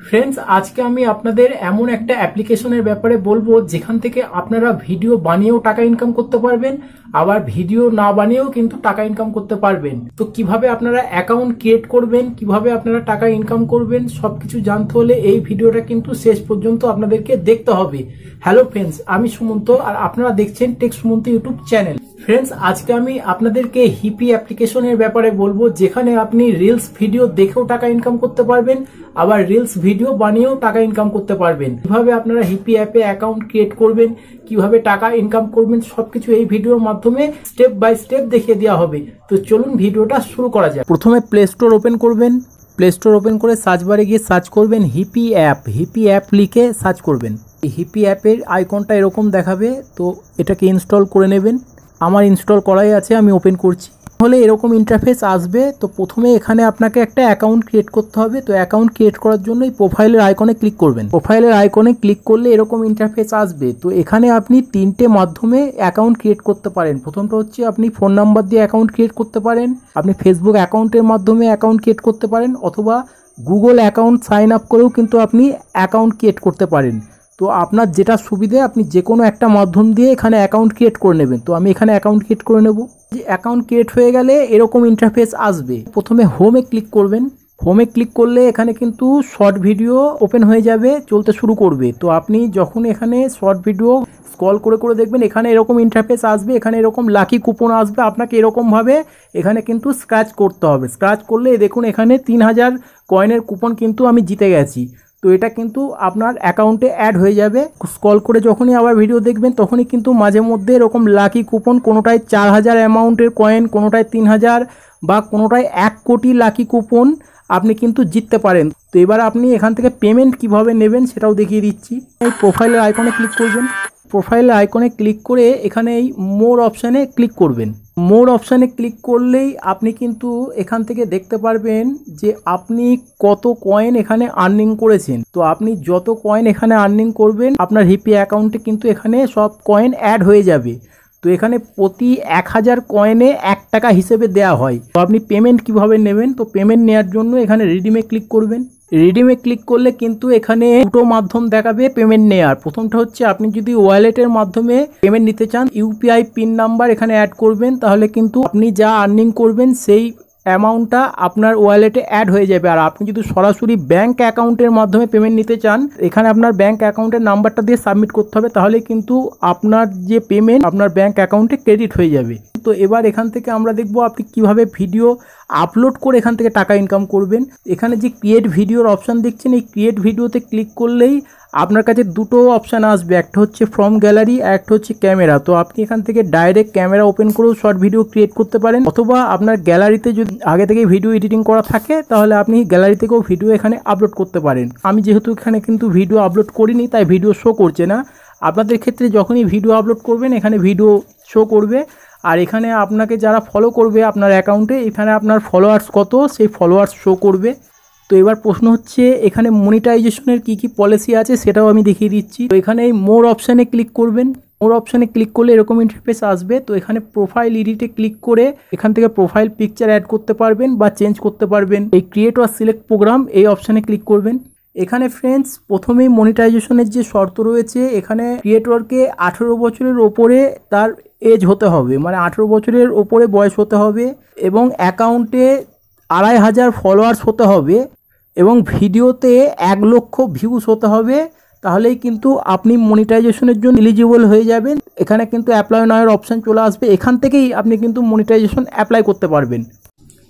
Friends, আজকে আমি আপনাদের এমন একটা অ্যাপ্লিকেশনের ব্যাপারে বলবো যেখান থেকে আপনারা ভিডিও বানিয়েও টাকা ইনকাম করতে পারবেন, আবার ভিডিও না বানিয়েও কিন্তু টাকা ইনকাম করতে পারবেন। তো কিভাবে আপনারা অ্যাকাউন্ট ক্রিয়েট করবেন, কিভাবে আপনারা টাকা ইনকাম করবেন, সবকিছু জানতে হলে এই ভিডিওটা কিন্তু শেষ পর্যন্ত আপনাদেরকে দেখতে হবে। হ্যালো ফ্রেন্ডস, আমি সুমন্ত আর আপনারা দেখছেন Tech Sumanta YouTube channel. Friends, আজকে আমি আপনাদেরকে হিপি অ্যাপ্লিকেশনের ব্যাপারে বলবো যেখানে আপনি রিলস ভিডিও দেখেও টাকা ইনকাম করতে পারবেন, আবার রিলস ভিডিও বানিয়েও টাকা ইনকাম করতে পারবেন। কিভাবে আপনারা হিপি অ্যাপে অ্যাকাউন্ট ক্রিয়েট করবেন, কিভাবে টাকা ইনকাম করবেন, সবকিছু এই ভিডিওর মাধ্যমে স্টেপ বাই স্টেপ দেখিয়ে দেওয়া হবে। তো চলুন ভিডিওটা শুরু করা যাক। প্রথমে প্লে স্টোর ওপেন করবেন। প্লে স্টোর ওপেন করে সার্চ বারে গিয়ে সার্চ করবেন হিপি অ্যাপ। হিপি অ্যাপ লিখে সার্চ করবেন। হিপি অ্যাপের আইকনটা এরকম দেখাবে, তো এটাকে ইনস্টল করে নেবেন। আমার ইনস্টল করাই আছে, আমি ওপেন করছি। তাহলে এরকম ইন্টারফেস আসবে। তো প্রথমে এখানে আপনাকে একটা অ্যাকাউন্ট ক্রিয়েট করতে হবে। তো অ্যাকাউন্ট ক্রিয়েট করার জন্য এই প্রোফাইলের আইকনে ক্লিক করবেন। প্রোফাইলের আইকনে ক্লিক করলে এরকম ইন্টারফেস আসবে। তো এখানে আপনি তিনটে মাধ্যমে অ্যাকাউন্ট ক্রিয়েট করতে পারেন। প্রথমটা হচ্ছে আপনি ফোন নাম্বার দিয়ে অ্যাকাউন্ট ক্রিয়েট করতে পারেন, আপনি ফেসবুক অ্যাকাউন্টের মাধ্যমে অ্যাকাউন্ট ক্রিয়েট করতে পারেন, অথবা গুগল অ্যাকাউন্ট সাইন আপ করেও কিন্তু আপনি অ্যাকাউন্ট ক্রিয়েট করতে পারেন। তো আপনার যেটা সুবিধে আপনি যে কোনো একটা মাধ্যম দিয়ে এখানে অ্যাকাউন্ট ক্রিয়েট করে নেবেন। তো আমি এখানে অ্যাকাউন্ট ক্রিয়েট করে নেব। যে অ্যাকাউন্ট ক্রিয়েট হয়ে গেলে এরকম ইন্টারফেস আসবে। প্রথমে হোমে ক্লিক করবেন। হোমে ক্লিক করলে এখানে কিন্তু শর্ট ভিডিও ওপেন হয়ে যাবে, চলতে শুরু করবে। তো আপনি যখন এখানে শর্ট ভিডিও স্ক্রল করে করে দেখবেন এখানে এরকম ইন্টারফেস আসবে, এখানে এরকম লাকি কুপন আসবে। আপনাকে এরকমভাবে এখানে কিন্তু স্ক্র্যাচ করতে হবে। স্ক্র্যাচ করলে দেখুন এখানে 3000 কয়েনের কুপন কিন্তু আমি জিতে গেছি। তো এটা কিন্তু আপনার অ্যাকাউন্টে অ্যাড হয়ে যাবে। স্ক্রল করে যখনই আবার ভিডিও দেখবেন তখনই কিন্তু মাঝে মধ্যে এরকম লাকি কুপন, কোনোটায় 4000 অ্যামাউন্টের কয়েন, কোনোটায় 3000 বা কোনোটায় 1 কোটি লাকি কুপন আপনি কিন্তু জিততে পারেন। তো এবার আপনি এখান থেকে পেমেন্ট কিভাবে নেবেন সেটাও দেখিয়ে দিচ্ছি। এই প্রোফাইলের আইকনে ক্লিক করবেন। প্রোফাইলের আইকনে ক্লিক করে এখানে এই মোর অপশানে ক্লিক করবেন। মোর অপশানে ক্লিক করলেই আপনি কিন্তু এখান থেকে দেখতে পারবেন যে আপনি কত কয়েন এখানে আর্নিং করেছেন। তো আপনি যত কয়েন এখানে আর্নিং করবেন আপনার হিপি অ্যাকাউন্টে কিন্তু এখানে সব কয়েন অ্যাড হয়ে যাবে। তো এখানে প্রতি 1000 কয়েনে 1 টাকা হিসেবে দেওয়া হয়। তো আপনি পেমেন্ট কিভাবে নেবেন, তো পেমেন্ট নেওয়ার জন্য এখানে রিডিমে ক্লিক করবেন। রিডিমে ক্লিক করলে কিন্তু এখানে দুটো মাধ্যম দেখাবে পেমেন্ট নেওয়ার। প্রথমটা হচ্ছে আপনি যদি ওয়ালেটের মাধ্যমে পেমেন্ট নিতে চান, ইউপিআই পিন নাম্বার এখানে অ্যাড করবেন, তাহলে কিন্তু আপনি যা আর্নিং করবেন সেই অ্যামাউন্টটা আপনার ওয়ালেটে অ্যাড হয়ে যাবে। আর আপনি যদি সরাসরি ব্যাঙ্ক অ্যাকাউন্টের মাধ্যমে পেমেন্ট নিতে চান, এখানে আপনার ব্যাঙ্ক অ্যাকাউন্টের নাম্বারটা দিয়ে সাবমিট করতে হবে, তাহলে কিন্তু আপনার যে পেমেন্ট আপনার ব্যাঙ্ক অ্যাকাউন্টে ক্রেডিট হয়ে যাবে। তো এবার এখান থেকে আমরা দেখব আপনি কিভাবে ভিডিও আপলোড করে এখান থেকে টাকা ইনকাম করবেন। এখানে যে ক্রিয়েট ভিডিওর অপশান দেখছেন, এই ক্রিয়েট ভিডিওতে ক্লিক করলেই আপনার কাছে দুটো অপশান আসবে, একটা হচ্ছে ফ্রম গ্যালারি, একটা হচ্ছে ক্যামেরা। তো আপনি এখান থেকে ডাইরেক্ট ক্যামেরা ওপেন করেও শর্ট ভিডিও ক্রিয়েট করতে পারেন, অথবা আপনার গ্যালারিতে যদি আগে থেকে ভিডিও এডিটিং করা থাকে তাহলে আপনি গ্যালারি থেকেও ভিডিও এখানে আপলোড করতে পারেন। আমি যেহেতু এখানে কিন্তু ভিডিও আপলোড করিনি তাই ভিডিও শো করছে না। আপনাদের ক্ষেত্রে যখনই ভিডিও আপলোড করবেন এখানে ভিডিও শো করবে। আর এখানে আপনাকে যারা ফলো করবে আপনার অ্যাকাউন্টে, এখানে আপনার ফলোয়ার্স কত সেই ফলোয়ার্স শো করবে। তো এবার প্রশ্ন হচ্ছে এখানে মনিটাইজেশনের কি পলিসি আছে সেটাও আমি দেখিয়ে দিচ্ছি। তো এখানে এই মোর অপশানে ক্লিক করবেন। মোর অপশানে ক্লিক করলে এরকম ইন্টারফেস আসবে। তো এখানে প্রোফাইল এডিটে ক্লিক করে এখান থেকে প্রোফাইল পিকচার অ্যাড করতে পারবেন বা চেঞ্জ করতে পারবেন। এই ক্রিয়েট অর সিলেক্ট প্রোগ্রাম এই অপশানে ক্লিক করবেন। এখানে ফ্রেন্ডস প্রথমেই মনিটাইজেশনের যে শর্ত রয়েছে, এখানে ক্রিয়েটরকে 18 বছরের ওপরে তার এজ হতে হবে, মানে 18 বছরের ওপরে বয়স হতে হবে, এবং অ্যাকাউন্টে 2500 ফলোয়ার্স হতে হবে, এবং ভিডিওতে 1 লক্ষ ভিউজ হতে হবে। তাহলেই কিন্তু আপনি মনিটাইজেশনের জন্য এলিজিবল হয়ে যাবেন। এখানে কিন্তু অ্যাপ্লাই নাওয়ের অপশান চলে আসবে, এখান থেকেই আপনি কিন্তু মনিটাইজেশন অ্যাপ্লাই করতে পারবেন।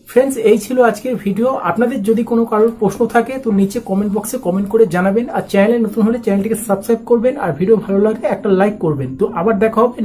ফ্রেন্ডস, এই ছিল আজকের ভিডিও। আপনাদের যদি কোনো কারোর প্রশ্ন থাকে তো নিচে কমেন্ট বক্সে কমেন্ট করে জানাবেন। আর চ্যানেলে নতুন হলে চ্যানেলটিকে সাবস্ক্রাইব করবেন, আর ভিডিও ভালো লাগলে একটা লাইক করবেন। তো আবার দেখা হবে।